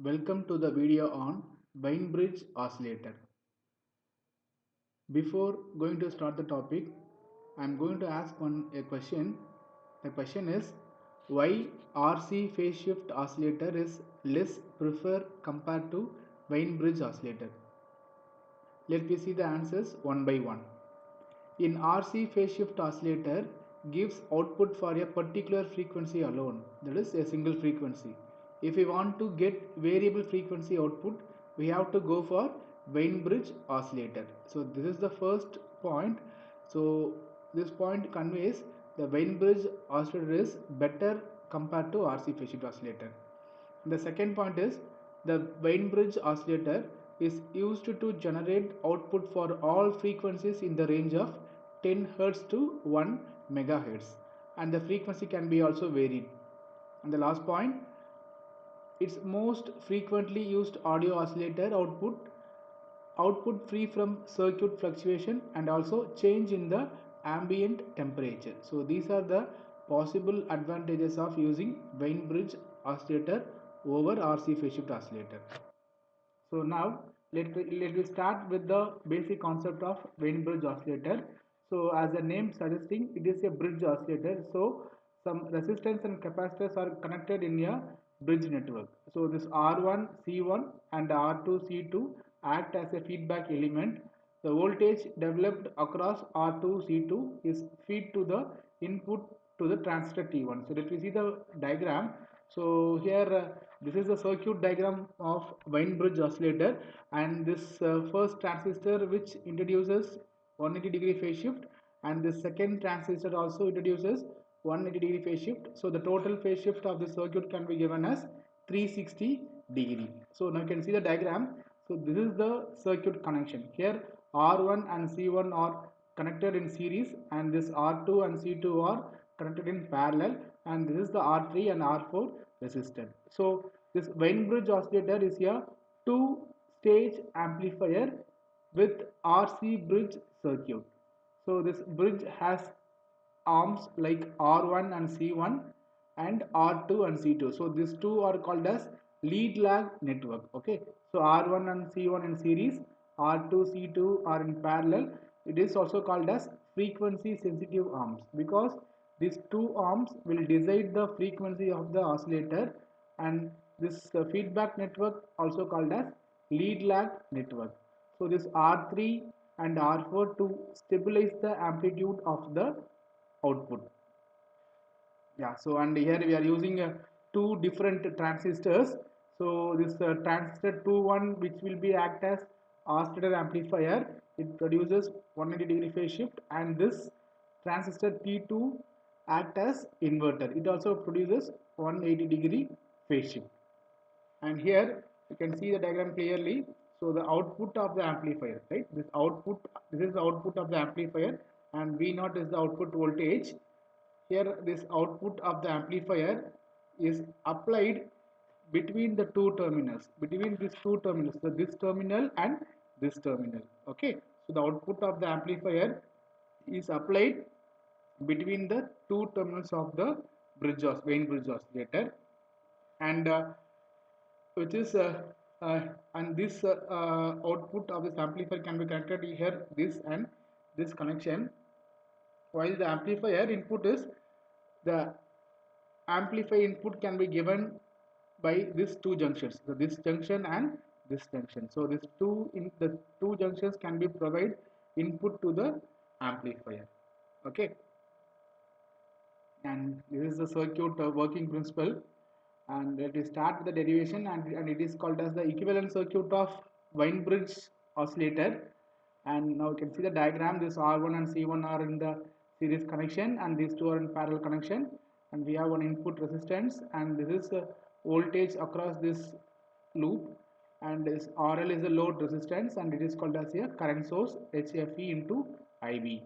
Welcome to the video on Wein bridge oscillator. Before going to start the topic, I am going to ask a question. The question is why RC phase shift oscillator is less preferred compared to Wein bridge oscillator. Let me see the answers one by one. In RC phase shift oscillator gives output for a particular frequency alone, that is a single frequency. If we want to get variable frequency output, we have to go for Wein bridge oscillator. So this is the first point. So this point conveys the Wein bridge oscillator is better compared to RC phase shift oscillator. The second point is the Wein bridge oscillator is used to generate output for all frequencies in the range of 10 Hz to 1 MHz, and the frequency can be also varied. And the last point, its most frequently used audio oscillator output free from circuit fluctuation and also change in the ambient temperature. So these are the possible advantages of using Wein bridge oscillator over RC phase shift oscillator. So now let me start with the basic concept of Wein bridge oscillator. So as the name suggesting, it is a bridge oscillator. So some resistance and capacitors are connected in a bridge network. So this R1 C1 and R2 C2 act as a feedback element. The voltage developed across R2 C2 is feed to the input to the transistor T1. So let me see the diagram. So here this is the circuit diagram of Wein bridge oscillator, and this first transistor which introduces 180-degree phase shift, and the second transistor also introduces 180-degree phase shift. So the total phase shift of the circuit can be given as 360-degree. So now you can see the diagram. So this is the circuit connection. Here R1 and C1 are connected in series, and this R2 and C2 are connected in parallel, and this is the R3 and R4 resistor. So this Wein bridge oscillator is a two-stage amplifier with RC bridge circuit. So this bridge has arms like R1 and C1 and R2 and C2. So these two are called as lead lag network. Okay, so R1 and C1 in series, R2 C2 are in parallel. It is also called as frequency sensitive arms because these two arms will decide the frequency of the oscillator, and this feedback network also called as lead lag network. So this R3 and R4 to stabilize the amplitude of the output. Yeah, so and here we are using two different transistors. So this transistor 21 which will be act as oscillator amplifier, it produces 180-degree phase shift, and this transistor T2 act as inverter, it also produces 180-degree phase shift. And here you can see the diagram clearly. So the output of the amplifier, right, this is the output of the amplifier, and V0 is the output voltage. Here this output of the amplifier is applied between the two terminals, between these two terminals, so this terminal and this terminal. Okay, so the output of the amplifier is applied between the two terminals of the Wein bridge oscillator, and which is and this output of this amplifier can be connected here, this and this connection, while the amplifier input is the amplifier input can be given by these two junctions, so this junction and this junction. So this the two junctions can be provide input to the amplifier. Okay, and this is the circuit working principle, and let us start with the derivation, and it is called as the equivalent circuit of Wein bridge oscillator. And now you can see the diagram. This R1 and C1 are in the series connection, and these two are in parallel connection, and we have one input resistance, and this is voltage across this loop, and this RL is a load resistance, and it is called as a current source HFE into IB.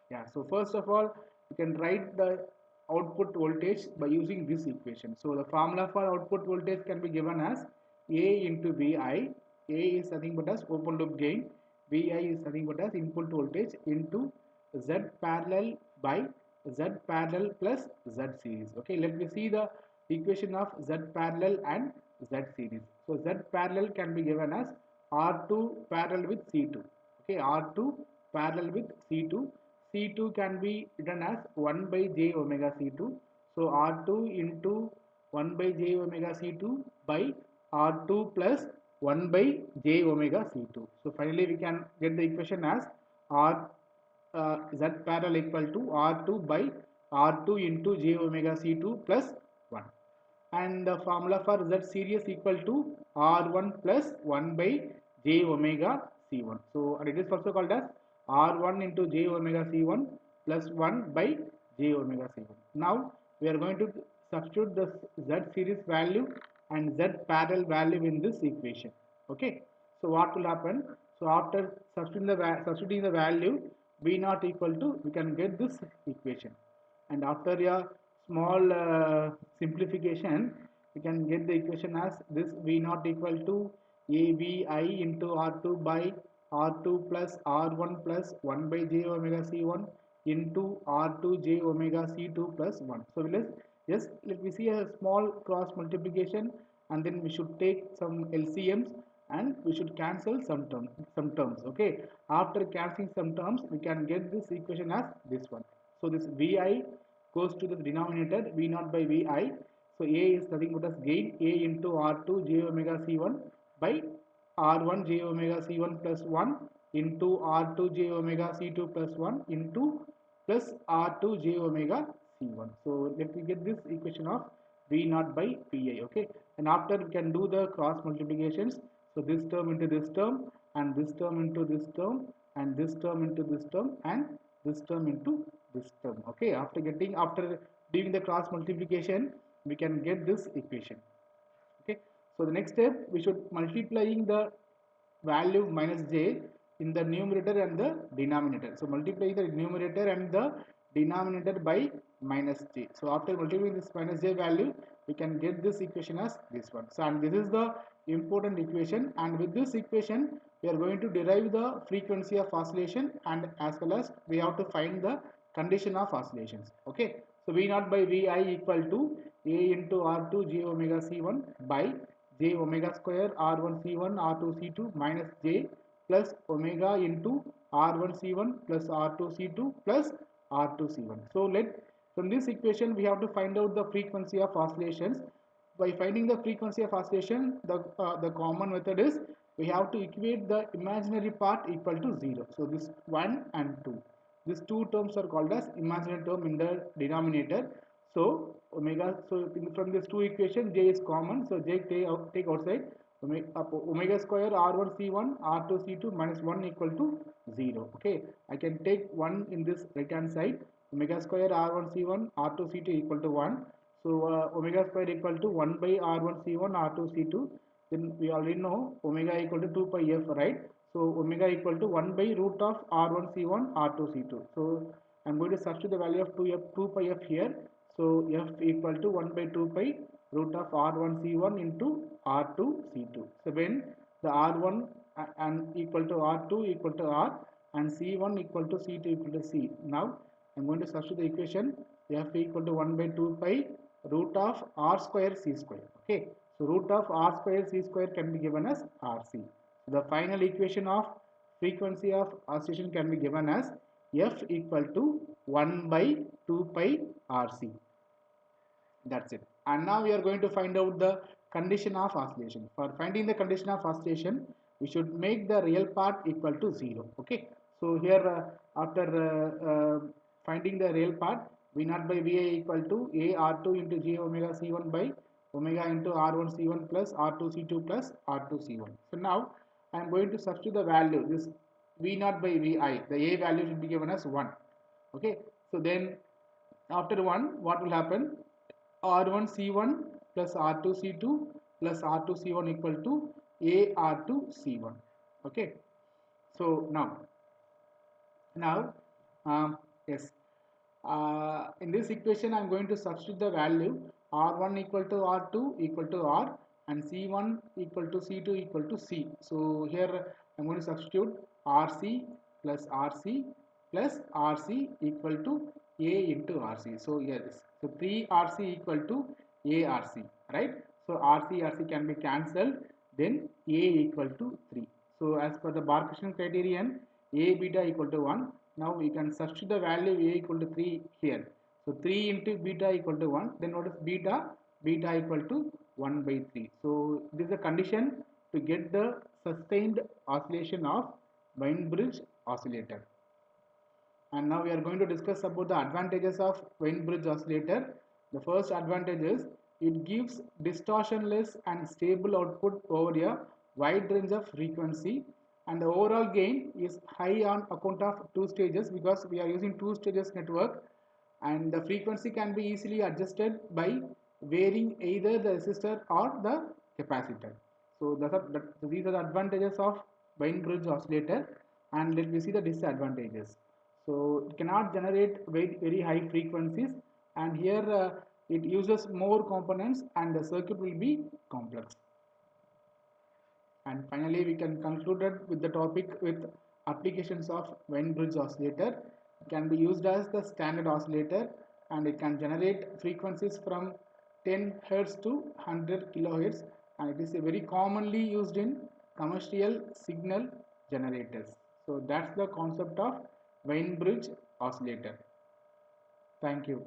Yeah, so first of all, you can write the output voltage by using this equation. So the formula for output voltage can be given as A into VI. A is nothing but as open loop gain, VI is nothing but as input voltage into Z parallel by Z parallel plus Z series. Okay, let me see the equation of Z parallel and Z series. So Z parallel can be given as R2 parallel with C2. Okay, R2 parallel with C2. C2 can be written as 1 by j omega C2. So R2 into 1 by j omega C2 by R2 plus 1 by j omega C2. So finally we can get the equation as R Z parallel equal to R2 by R2 into j omega C2 plus 1. And the formula for Z series equal to R1 plus 1 by j omega C1. So and it is also called as R1 into j omega C1 plus 1 by j omega C1. Now we are going to substitute the Z series value and Z parallel value in this equation. Okay. So what will happen? So after substituting the value V naught equal to, we can get this equation. And after a small simplification, we can get the equation as this V naught equal to AVI into R2 by R2 plus R1 plus 1 by j omega C1 into R2 j omega C2 plus 1. So let me see a small cross multiplication, and then we should take some LCMs and we should cancel some terms. Okay, after cancelling some terms we can get this equation as this one. So this Vi goes to the denominator V naught by Vi. So A is nothing but as gain A into R2 j omega C1 by R1 j omega C1 plus 1 into R2 j omega C2 plus 1 into plus R2 j omega C1. So let me get this equation of V naught by Pi. Okay, and after we can do the cross multiplications. So this term into this term, and this term into this term, and this term into this term, and this term into this term. Okay, after doing the cross multiplication, we can get this equation. Okay, so the next step, we should multiplying the value minus j in the numerator and the denominator. So multiply the numerator and the denominator by minus j. So after multiplying this minus j value, we can get this equation as this one. So and this is the important equation, and with this equation we are going to derive the frequency of oscillation, and as well as we have to find the condition of oscillations. Okay, so V naught by Vi equal to A into R2 j omega C1 by j omega square R1 C1 R2 C2 minus j plus omega into R1 C1 plus R2 C2 plus R2 C1. So from this equation we have to find out the frequency of oscillations. By finding the frequency of oscillation, the common method is we have to equate the imaginary part equal to 0. So this 1 and 2. These two terms are called as imaginary term in the denominator. So from these two equations, j is common. So j take outside. Omega square R1 C1 R2 C2 minus 1 equal to 0. Okay, I can take 1 in this right hand side. Omega square R1 C1 R2 C2 equal to 1. So omega square equal to 1 by R1 C1 R2 C2. Then we already know omega equal to 2 pi f, right? So omega equal to 1 by root of R1 C1 R2 C2. So I'm going to substitute the value of 2 pi f here. So f equal to 1 by 2 pi root of R1 C1 into R2 C2. So when the R1 and equal to R2 equal to R and C1 equal to C2 equal to C. Now I'm going to substitute the equation f equal to 1 by 2 pi root of R square C square. Okay, so root of R square C square can be given as RC. So the final equation of frequency of oscillation can be given as f equal to 1 by 2 pi RC. That's it. And now we are going to find out the condition of oscillation. For finding the condition of oscillation, we should make the real part equal to 0. Okay, so here after finding the real part, V naught by Va equal to A R2 into j omega C1 by omega into R1 C1 plus R2 C2 plus R2 C1. So now I am going to substitute the value, this V naught by Vi, the A value should be given as 1. Okay, so then after 1, what will happen? R1 C1 plus R2 C2 plus R2 C1 equal to A R2 C1. Okay, so now yes, in this equation I am going to substitute the value R1 equal to R2 equal to R and C1 equal to C2 equal to C. So here I am going to substitute RC plus RC plus RC equal to A into RC. So yes, so 3 RC equal to ARC, right? So RC can be cancelled, then A equal to 3. So as per the Barkasian criterion, A beta equal to 1. Now we can substitute the value A equal to 3 here. So 3 into beta equal to 1. Then what is beta? Beta equal to 1 by 3. So this is a condition to get the sustained oscillation of Weinberg oscillator. And now we are going to discuss about the advantages of Wein-Bridge oscillator. The first advantage is it gives distortionless and stable output over a wide range of frequency, and the overall gain is high on account of two stages because we are using two stages network, and the frequency can be easily adjusted by varying either the resistor or the capacitor. So these are the advantages of Wein-Bridge oscillator, and let me see the disadvantages. So it cannot generate very high frequencies, and here it uses more components and the circuit will be complex. And finally we can conclude it with the topic with applications of Wein-Bridge oscillator. It can be used as the standard oscillator, and it can generate frequencies from 10 hertz to 100 kilohertz, and it is very commonly used in commercial signal generators. So that's the concept of Wein-Bridge oscillator. Thank you.